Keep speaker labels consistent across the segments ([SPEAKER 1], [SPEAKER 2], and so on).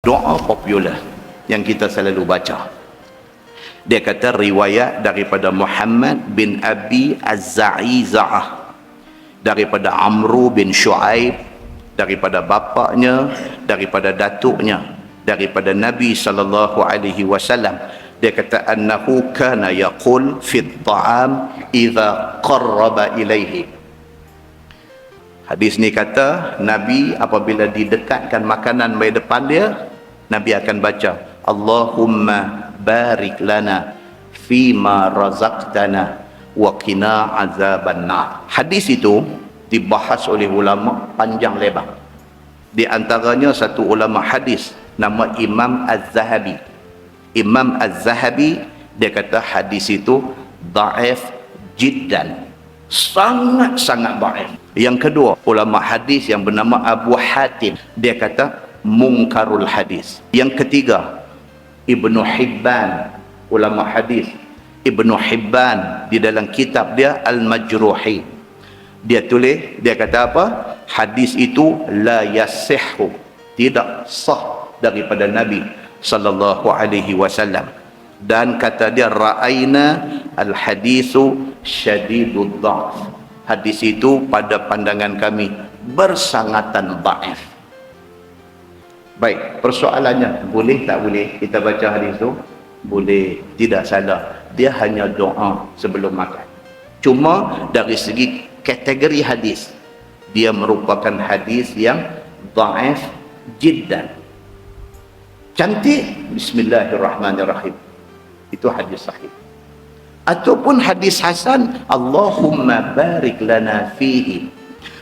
[SPEAKER 1] Doa popular yang kita selalu baca. Dia kata riwayat daripada Muhammad bin Abi Az-Za'iza'ah, daripada Amru bin Shu'aib, daripada bapaknya, daripada datuknya, daripada Nabi sallallahu alaihi wasallam. Dia kata annahu kana yaqul fi at-ta'am idza qarraba ilaihi. Hadis ni kata Nabi apabila didekatkan makanan mai depan dia, Nabi akan baca Allahumma barik lana fima razaqtana wa qina azaban nar. Hadis itu dibahas oleh ulama panjang lebar. Di antaranya satu ulama hadis nama Imam Az-Zahabi. Imam Az-Zahabi dia kata hadis itu dhaif jiddan, sangat-sangat dhaif. Yang kedua, ulama hadis yang bernama Abu Hatim, dia kata munkarul hadis. Yang ketiga, Ibnu Hibban, ulama hadis Ibnu Hibban di dalam kitab dia Al-Majruhi, dia tulis, dia kata apa? Hadis itu la yasihhu, tidak sah daripada Nabi sallallahu alaihi wasallam. Dan kata dia ra'aina al-hadisu syadidud dha'f, hadis itu pada pandangan kami bersangatan dhaif. Baik, persoalannya boleh tak boleh kita baca hadis tu? Boleh, tidak salah. Dia hanya doa sebelum makan. Cuma dari segi kategori hadis, dia merupakan hadis yang dhaif jiddan. Cantik, bismillahirrahmanirrahim, itu hadis sahih. Ataupun hadis hasan, Allahumma barik lana fihi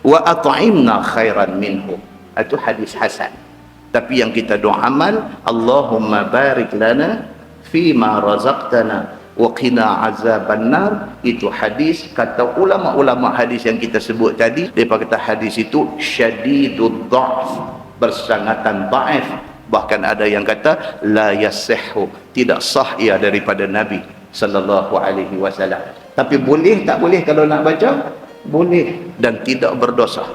[SPEAKER 1] wa at'imna khairan minhu, itu hadis hasan. Tapi yang kita doa amal, Allahumma barik lana fima razaqtana wa qina azaban nar, itu hadis kata ulama-ulama hadis yang kita sebut tadi, mereka kata hadis itu syadidud dha'f, bersangatan dhaif. Bahkan ada yang kata la yasihhu, tidak sah ia daripada Nabi sallallahu alaihi wasallam. Tapi boleh tak boleh kalau nak baca? Boleh, dan tidak berdosa.